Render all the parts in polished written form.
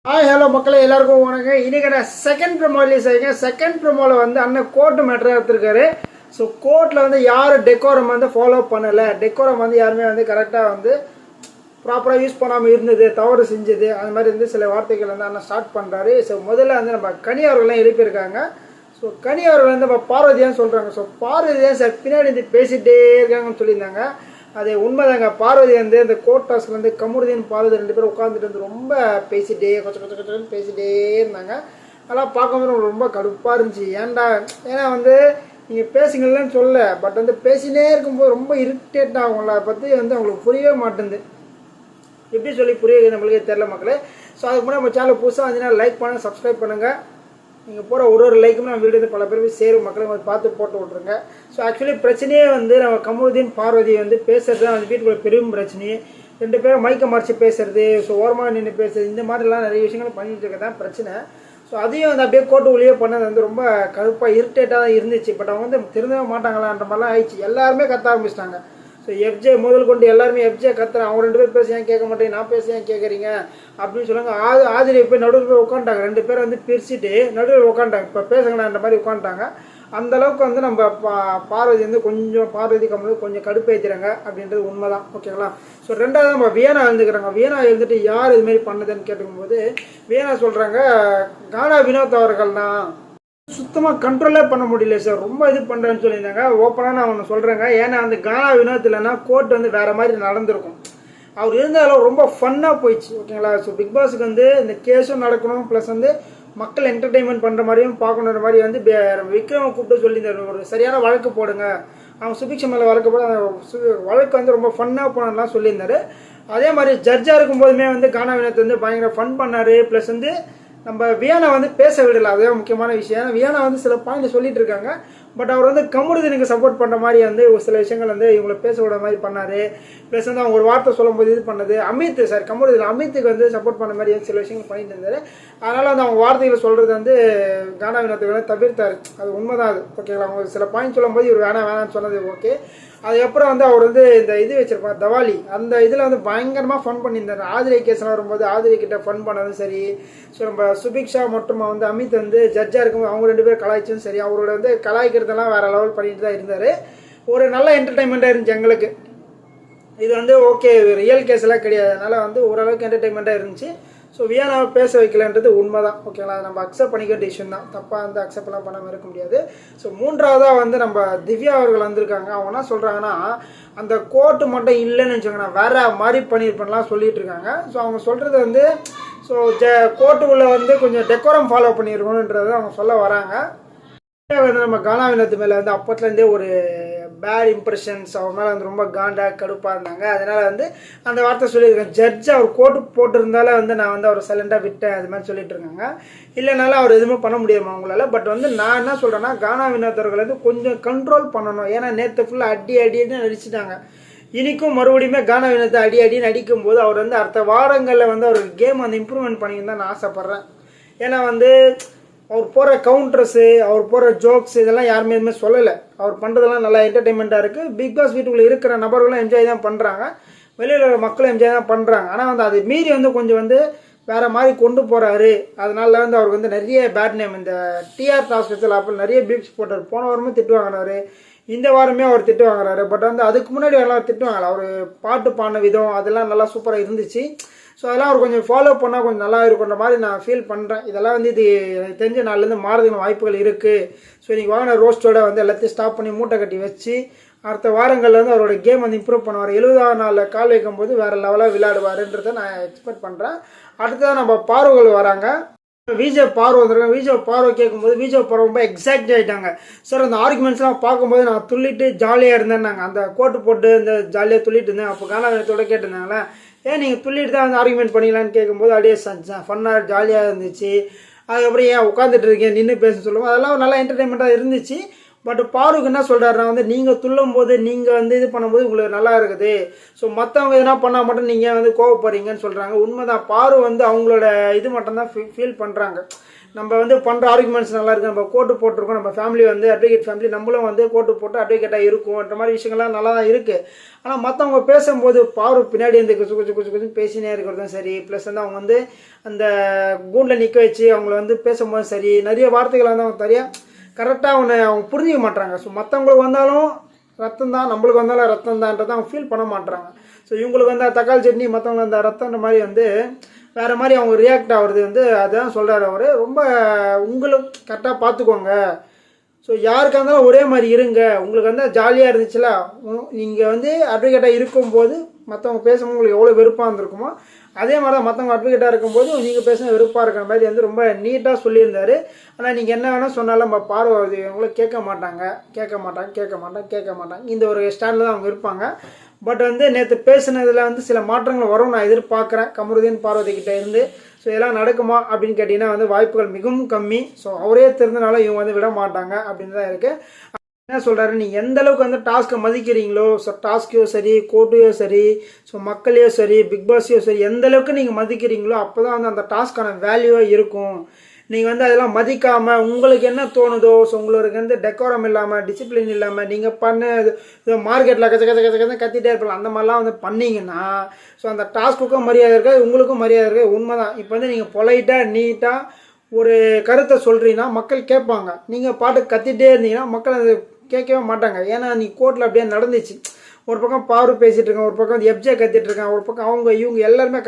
Hi hello மக்களே எல்லாருக்கும் வணக்கம். இன்றைக்கி நான் செகண்ட் ப்ரோமோ ரிலீஸ் ஆகிருக்கேன். செகண்ட் ப்ரோமோவில் வந்து அண்ணன் கோர்ட்டு மேட்ரு எடுத்துருக்காரு. ஸோ கோர்ட்டில் வந்து யார் டெக்கோரம் வந்து ஃபாலோ பண்ணலை, டெக்கோரம் வந்து யாருமே வந்து கரெக்டாக வந்து ப்ராப்பராக யூஸ் பண்ணாமல் இருந்தது, தவறு செஞ்சது, அது மாதிரி வந்து சில வார்த்தைகள் வந்து அண்ணன் ஸ்டார்ட் பண்ணுறாரு. ஸோ முதல்ல வந்து நம்ம கனி அவர்கள்லாம் எழுப்பியிருக்காங்க. ஸோ கனி அவர்கள் வந்து நம்ம பார்வதியான்னு சொல்கிறாங்க. ஸோ பார்வதியாக சார் பின்னாடி வந்து பேசிகிட்டே இருக்காங்கன்னு சொல்லியிருந்தாங்க. அது உண்மைதாங்க. பார்வதி வந்து இந்த கோர்ட் டாஸ்கில் வந்து கமருதீன் பார்வதி 2 பேரும் உட்காந்துட்டு வந்து ரொம்ப பேசிகிட்டே கொச்சன்னு பேசிகிட்டே இருந்தாங்க. அதெல்லாம் பார்க்கும்போது ரொம்ப கடுப்பாக இருந்துச்சு. ஏன்னா வந்து நீங்கள் பேசுங்கள்லன்னு சொல்ல, பட் வந்து பேசினே இருக்கும்போது ரொம்ப இரிட்டேட் ஆகும்ல, அதை பற்றி வந்து அவங்களுக்கு புரியவே மாட்டேங்குது. எப்படி சொல்லி புரிய நம்மளுக்கே தெரில மக்களே. ஸோ அதுக்கு முன்னாடி நம்ம சேனல் புதுசாக வந்துச்சுன்னா லைக் பண்ணுங்கள், சப்ஸ்கிரைப் பண்ணுங்கள். நீங்கள் போகிற ஒரு லைக்குமே நம்ம வீடியோ பல பேருக்கு சேரும், மக்களும் வந்து பார்த்து போட்டு விட்ருங்க. ஸோ ஆக்சுவலி பிரச்சனையே வந்து நம்ம கமருதீன் பார்வதி வந்து பேசுகிறது தான் வந்து வீட்டுக்குள்ள பெரும் பிரச்சனையே. 2 பேரும் மைக்க மறைச்சி பேசுறது, ஸோ ஓரமாக நின்று பேசுறது, இந்த மாதிரிலாம் நிறைய விஷயங்கள் பண்ணிட்டு இருக்க தான் பிரச்சனை. ஸோ அதையும் வந்து அப்படியே கோர்ட்டு உள்ளே பண்ணது வந்து ரொம்ப கடுப்பாக இரிட்டேட்டாக தான் இருந்துச்சு. பட் அவங்க வந்து திருந்தவே மாட்டாங்களான்ற மாதிரிலாம் ஆயிடுச்சு. எல்லாருமே கத்த ஆரம்பிச்சிட்டாங்க. ஸோ எஃப்ஜே முதல் கொண்டு எல்லாருமே எஃப்ஜே கத்துறேன், அவங்க 2 பேர் பேச ஏன் கேட்க மாட்டேங்க, நான் பேச ஏன் கேட்குறீங்க அப்படின்னு சொல்லுவாங்க. ஆதிரி போய் நடுவில் போய் உட்காந்துட்டாங்க. 2 பேரை வந்து பிரிச்சுட்டு நடுவில் உட்காந்துட்டாங்க. இப்போ பேசுங்கண்ணான்ற மாதிரி உட்காந்துட்டாங்க. அந்தளவுக்கு வந்து நம்ம பார்வதி வந்து கொஞ்சம் பார்வதி கம்மி கொஞ்சம் கடுப்பேற்றுறாங்க அப்படின்றது உண்மை தான். ஓகேங்களா. ஸோ 2வது நம்ம வியனா எழுந்துக்கிறாங்க. வியனா எழுந்துட்டு யார் இதுமாரி பண்ணதுன்னு கேட்டுக்கும்போது வியனா சொல்கிறாங்க, கானா வினோத் அவர்கள் தான் சுத்தமாக கண்ட்ரோலே பண்ண முடியல சார், ரொம்ப இது பண்ணுறேன்னு சொல்லியிருந்தாங்க. ஓப்பனாக நான் ஒன்று சொல்கிறேங்க. ஏன்னா அந்த கானா வினோத் இல்லைன்னா கோர்ட் வந்து வேறு மாதிரி நடந்திருக்கும். அவர் இருந்தாலும் ரொம்ப ஃபன்னாக போயிடுச்சு. ஓகேங்களா. ஸோ பிக் பாஸுக்கு வந்து இந்த கேஸும் நடக்கணும், ப்ளஸ் வந்து மக்கள் என்டர்டெயின்மெண்ட் பண்ணுற மாதிரியும் பார்க்கணுன்ற மாதிரி வந்து விக்ரமை கூப்பிட்டு சொல்லியிருந்தார், ஒரு சரியான வழக்கு போடுங்க, அவங்க சுபிக்ஷா மேலே வழக்கு போட, அந்த வழக்கு வந்து ரொம்ப ஃபன்னாக போனலாம் சொல்லியிருந்தார். அதே மாதிரி ஜட்ஜாக இருக்கும்போதுமே வந்து கானா வினோத் வந்து பயங்கர ஃபன் பண்ணார். ப்ளஸ் வந்து நம்ம வியானா வந்து பேச விடலை, அதுதான் முக்கியமான விஷயம். வியானா வந்து சில பாயிண்ட் சொல்லிட்டு இருக்காங்க, பட் அவர் வந்து கமருதீனுக்கு சப்போர்ட் பண்ணுற மாதிரி வந்து ஒரு சில விஷயங்கள் வந்து இவங்களை பேச விட மாதிரி பண்ணார். ப்ளஸ் வந்து அவங்க ஒரு வார்த்தை சொல்லும்போது இது பண்ணது கமருதீன் அமித்துக்கு வந்து சப்போர்ட் பண்ண மாதிரி சில விஷயங்கள் பண்ணிட்டு இருந்தார். அதனால் வந்து அவங்க வார்த்தைகளை சொல்கிறது வந்து கானா வினோத்துக்கு வந்து தவிர்த்தார். அது உண்மைதான். அது ஓகேங்களா. அவங்க சில பாயிண்ட் சொல்லும்போது இவர் வேணான்னு சொன்னது ஓகே. அதுக்கப்புறம் வந்து அவர் வந்து இந்த இது வச்சிருப்பாங்க தவாலி, அந்த இதில் வந்து பயங்கரமாக ஃபன் பண்ணியிருந்தார். ஆதிரை கேஸ்லாம் வரும்போது ஆதிரை கிட்ட ஃபன் பண்ணதும் சரி, ஸோ நம்ம சுபிக்ஷா மற்றும் வந்து அமித் வந்து ஜட்ஜாக இருக்கும்போது அவங்க 2 பேர் கலாய்ச்சும் சரி, அவரோட வந்து கலாய்க்கிறதெல்லாம் வேறு லெவல் பண்ணிட்டு தான் இருந்தார். ஒரு நல்ல என்டர்டைன்மெண்ட்டாக இருந்துச்சு எங்களுக்கு. இது வந்து ஓகே ரியல் கேஸ்லாம் கிடையாது, அதனால் வந்து ஓரளவுக்கு என்டர்டைன்மெண்ட்டாக இருந்துச்சு. ஸோ வியானாவை பேச வைக்கலன்றது உண்மை தான். ஓகேங்களா. நம்ம அக்செப்ட் பண்ணிக்கிற டிசிஷன் தான், தப்பாக வந்து அக்செப்ட்லாம் பண்ணாமல் இருக்க முடியாது. ஸோ 3வதாக வந்து நம்ம திவ்யா அவர்கள் வந்திருக்காங்க. அவங்க என்ன சொல்கிறாங்கன்னா, அந்த கோர்ட்டு மட்டும் இல்லைன்னு வச்சுக்கோங்கண்ணா, வேற மாதிரி பண்ணியிருப்பேன்லாம் சொல்லிட்டு இருக்காங்க. ஸோ அவங்க சொல்கிறது வந்து ஸோ கோர்ட்டுக்குள்ளே வந்து கொஞ்சம் டெக்கோரம் ஃபாலோ பண்ணியிருக்கணுன்றதை அவங்க சொல்ல வராங்க. வந்து நம்ம கானா வினோத் மேலே வந்து அப்பத்துலேருந்தே ஒரு பேட் இம்ப்ரெஷன்ஸ், அவர் மேலே வந்து ரொம்ப கடுப்பாக இருந்தாங்க. அதனால் வந்து அந்த வார்த்தை சொல்லியிருக்கேன். ஜட்ஜ் அவர் கோர்ட்டு போட்டிருந்தாலே வந்து நான் வந்து அவர் சைலண்டாக விட்டேன், அது மாதிரி சொல்லிட்டு இருக்காங்க. இல்லைனாலும் அவர் எதுவுமே பண்ண முடியுமா அவங்களால. பட் வந்து நான் என்ன சொல்கிறேன்னா, கானா வினோத் அவர்கள் வந்து கொஞ்சம் கண்ட்ரோல் பண்ணணும். ஏன்னா நேற்று ஃபுல்லாக அடின்னு அடிச்சுட்டாங்க. இன்றைக்கும் மறுபடியுமே கானா வினோத்தை அடின்னு அடிக்கும்போது அவர் வந்து அடுத்த வாரங்களில் வந்து அவருக்கு கேம் வந்து இம்ப்ரூவ்மெண்ட் பண்ணின்னு தான் நான் ஆசைப்பட்றேன். ஏன்னா வந்து அவர் போகிற கவுண்டர்ஸு, அவர் போகிற ஜோக்ஸ் இதெல்லாம் யாருமே எதுவுமே சொல்லலை. அவர் பண்ணுறதெல்லாம் நல்லா என்டர்டெயின்மெண்ட்டாக இருக்குது. பிக் பாஸ் வீட்டுக்குள்ளே இருக்கிற நபர்களும் என்ஜாய் தான் பண்ணுறாங்க, வெளியில் இருக்கிற மக்களும் என்ஜாய் தான் பண்ணுறாங்க. ஆனால் வந்து அது மீறி வந்து கொஞ்சம் வந்து வேறு மாதிரி கொண்டு போகிறாரு. அதனால வந்து அவருக்கு வந்து நிறைய பேட் நேம். இந்த டிஆர் டாஸ்கத்தில் அப்போ நிறைய பீப்ஸ் போட்டார். போன வாரமே திட்டு வாங்கினார், இந்த வாரமே அவர் திட்டு வாங்குறாரு. பட் வந்து அதுக்கு முன்னாடி எல்லாம் திட்டு வாங்கலை. அவர் பாட்டு பாடின விதம் அதெல்லாம் நல்லா சூப்பராக இருந்துச்சு. ஸோ அதெல்லாம் அவர் கொஞ்சம் ஃபாலோ பண்ணால் கொஞ்சம் நல்லா இருக்குன்ற மாதிரி நான் ஃபீல் பண்ணுறேன். இதெல்லாம் வந்து இது எனக்கு தெரிஞ்ச நாள்லேருந்து மாறதுக்கு வாய்ப்புகள் இருக்குது. ஸோ இன்றைக்கி வாங்கின ரோஸ்ட்டோட வந்து எல்லாத்தையும் ஸ்டாப் பண்ணி மூட்டை கட்டி வச்சு அடுத்த வாரங்களில் வந்து அவரோட கேம் வந்து இம்ப்ரூவ் பண்ணுவார். 70ஆவது நாளில் கால் வைக்கும்போது வேறு லெவலாக விளையாடுவாருன்றதை நான் எக்ஸ்பெக்ட் பண்ணுறேன். அடுத்ததான் நம்ம பார்வைகள் வராங்க. விஜய் பார்வை வந்துருக்காங்க. விஜய் பார்வை கேட்கும்போது விஜய் பார்வை ரொம்ப எக்ஸாக்ட் ஆகிட்டாங்க. சார் அந்த ஆர்குமெண்ட்ஸ்லாம் பார்க்கும்போது நான் துள்ளிட்டு ஜாலியாக இருந்தேன்னாங்க. அந்த கோட்டு போட்டு இந்த ஜாலியாக துள்ளிட்டு இருந்தேன். அப்போ கானாவினத்தோட கேட்டிருந்தாங்களே, ஏன் நீங்கள் துள்ளிட்டு தான் வந்து ஆர்குமெண்ட் பண்ணிக்கலான்னு கேட்கும்போது அப்படியே ஃபன்னாக ஜாலியாக இருந்துச்சு. அதுக்கப்புறம் ஏன் உட்காந்துட்டு இருக்கேன் நின்று பேச சொல்லுவோம், அதெல்லாம் நல்லா என்டர்டெயின்மெண்ட்டாக இருந்துச்சு. பட் பாருக்கு என்ன சொல்கிறாருன்னா வந்து நீங்கள் துள்ளும் போது நீங்கள் வந்து இது பண்ணும்போது உங்களுக்கு நல்லா இருக்குது. ஸோ மற்றவங்க எதனா பண்ணால் மட்டும் நீங்கள் வந்து கோவப்படுறீங்கன்னு சொல்கிறாங்க. உண்மைதான். பாரு வந்து அவங்களோட இது மட்டும்தான் ஃபீல் பண்ணுறாங்க. நம்ம வந்து பண்ணுற ஆர்குமெண்ட்ஸ் நல்லா இருக்குது, நம்ம கோட்டு போட்டிருக்கோம், நம்ம ஃபேமிலி வந்து அட்வொகேட் ஃபேமிலி, நம்மளும் வந்து கோட்டு போட்டு அட்வொகேட்டாக இருக்கும்ன்ற மாதிரி விஷயங்கள்லாம் நல்லா தான் இருக்குது. ஆனால் மற்றவங்க பேசும்போது பாரு பின்னாடி வந்து குச்சு குச்சு குச்சு குச்சு பேசினே இருக்கிறதும் சரி, ப்ளஸ் வந்து அவங்க வந்து அந்த கூண்டில் நிற்க வச்சு அவங்கள வந்து பேசும்போது சரி, நிறைய வார்த்தைகளை வந்து அவங்க கரெக்டாக அவங்க புரிஞ்சிக்க மாட்டாங்க. ஸோ மற்றவங்களுக்கு வந்தாலும் ரத்தம் தான், நம்மளுக்கு வந்தாலும் ரத்தம் தான்றதை அவங்க ஃபீல் பண்ண மாட்டாங்க. ஸோ இவங்களுக்கு வந்து தக்காளி சட்னி, மற்றவங்க அந்த ரத்தம்ன்ற மாதிரி வந்து வேறு மாதிரி அவங்க ரியாக்ட் ஆகுறது வந்து அதான் சொல்கிறார் அவர். ரொம்ப உங்களுக்கு கரெக்டாக பார்த்துக்கோங்க. ஸோ யாருக்காக இருந்தாலும் ஒரே மாதிரி இருங்க. உங்களுக்கு வந்து ஜாலியாக இருந்துச்சுல, நீங்கள் வந்து அட்வொகேட்டாக இருக்கும்போது மற்றவங்க பேசும்போது உங்களுக்கு எவ்வளோ வெறுப்பாக இருந்திருக்குமோ அதே மாதிரி தான் மற்றவங்க அட்வொகேட்டாக இருக்கும்போது நீங்கள் பேசுகிற வெறுப்பாக இருக்கிற மாதிரி வந்து ரொம்ப நீட்டாக சொல்லியிருந்தார். ஆனால் நீங்கள் என்ன வேணால் சொன்னாலும் நம்ம பார்வை அவங்கள கேட்க மாட்டாங்க. இந்த ஒரு ஸ்டாண்டில் தான் அவங்க இருப்பாங்க. பட் வந்து நேற்று பேசுனதில் வந்து சில மாற்றங்கள் வரும் நான் எதிர்பார்க்குறேன் கமருதீன் பார்வதி கிட்டே இருந்து. ஸோ இதெல்லாம் நடக்குமா அப்படின்னு கேட்டிங்கன்னா வந்து வாய்ப்புகள் மிகவும் கம்மி. ஸோ அவரே தெரிஞ்சனால இவங்க வந்து விட மாட்டாங்க அப்படின்னு தான் இருக்குது. என்ன சொல்கிறாரு, நீங்கள் எந்த அளவுக்கு வந்து டாஸ்க்கை மதிக்கிறீங்களோ, ஸோ டாஸ்க்கையோ சரி, கோர்ட்டையோ சரி, ஸோ மக்களையோ சரி, பிக் பாஸையோ சரி, எந்த அளவுக்கு நீங்கள் மதிக்கிறீங்களோ அப்போ தான் வந்து அந்த டாஸ்க்கான வேல்யூவாக இருக்கும். நீங்கள் வந்து அதெல்லாம் மதிக்காமல் உங்களுக்கு என்ன தோணுதோ, ஸோ உங்களுக்கு வந்து டெக்கோரம் இல்லாமல், டிசிப்ளின் இல்லாமல், நீங்கள் மார்க்கெட்டில் கச்ச கத்திட்டே இருப்பலாம், அந்த மாதிரிலாம் வந்து பண்ணிங்கன்னா ஸோ அந்த டாஸ்க்குக்கும் மரியாதை இருக்காது, உங்களுக்கும் மரியாதை இருக்காது. உண்மை தான். இப்போ வந்து நீங்கள் பொலைட்டாக நீட்டாக ஒரு கருத்தை சொல்கிறீங்கன்னா மக்கள் கேட்பாங்க. நீங்கள் பாட்டு கத்திட்டே இருந்தீங்கன்னா மக்கள் அது கேட்கவே மாட்டாங்க. ஏன்னா நீ கோர்ட்டில் அப்படியே நடந்துச்சு. ஒரு பக்கம் பாரு பேசிகிட்டு இருக்கான், ஒரு பக்கம் வந்து எப்ஜே கத்திட்டு இருக்கான், ஒரு பக்கம் இவங்க எல்லாருமே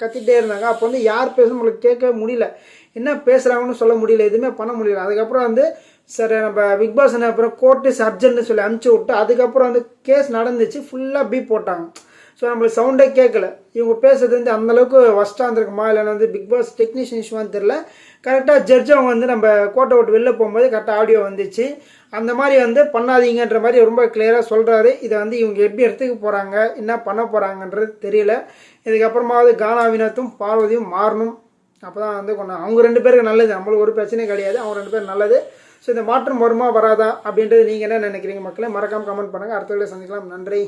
கத்திட்டே இருந்தாங்க. அப்போ வந்து யார் பேசணும் உங்களுக்கு கேட்கவே முடியல, என்ன பேசுகிறாங்கன்னு சொல்ல முடியல, எதுவுமே பண்ண முடியல. அதுக்கப்புறம் வந்து சரி நம்ம பிக் பாஸ் அப்புறம் கோர்ட்டு அர்ஜென்ட்னு சொல்லி அனுப்பிச்சி விட்டு அதுக்கப்புறம் வந்து கேஸ் நடந்துச்சு, ஃபுல்லாக பீப் போட்டாங்க. ஸோ நம்மளுக்கு சவுண்டே கேட்கல. இவங்க பேசுறது வந்து அந்தளவுக்கு ஒஸ்ட்டாக இருந்திருக்குமா இல்லைன்னா வந்து பிக் பாஸ் டெக்னீஷியன் இஷ்யூவான்னு தெரில. கரெக்டாக ஜட்ஜ் அவங்க வந்து நம்ம கோட்டை விட்டு வெளில போகும்போது கரெக்டாக ஆடியோ வந்துச்சு. அந்த மாதிரி வந்து பண்ணாதீங்கன்ற மாதிரி ரொம்ப கிளியராக சொல்கிறாரு. இதை வந்து இவங்க எப்படி எடுத்துக்க போகிறாங்க, என்ன பண்ண போகிறாங்கன்றது தெரியல. இதுக்கப்புறமாவது கானா வினோத்தும் பார்வதியும் மாறணும். அப்போ தான் வந்து கொஞ்சம் அவங்க 2 பேருக்கு நல்லது, நம்மளுக்கு ஒரு பிரச்சனையும் கிடையாது, அவங்க 2 பேர் நல்லது. ஸோ இந்த மாற்றம் வருமா வராதா அப்படின்றது நீங்கள் என்ன நினைக்கிறீங்க மக்களே? மறக்காமல் கமெண்ட் பண்ணுங்கள். அடுத்த வீடியோவில் சந்திக்கலாம். நன்றி.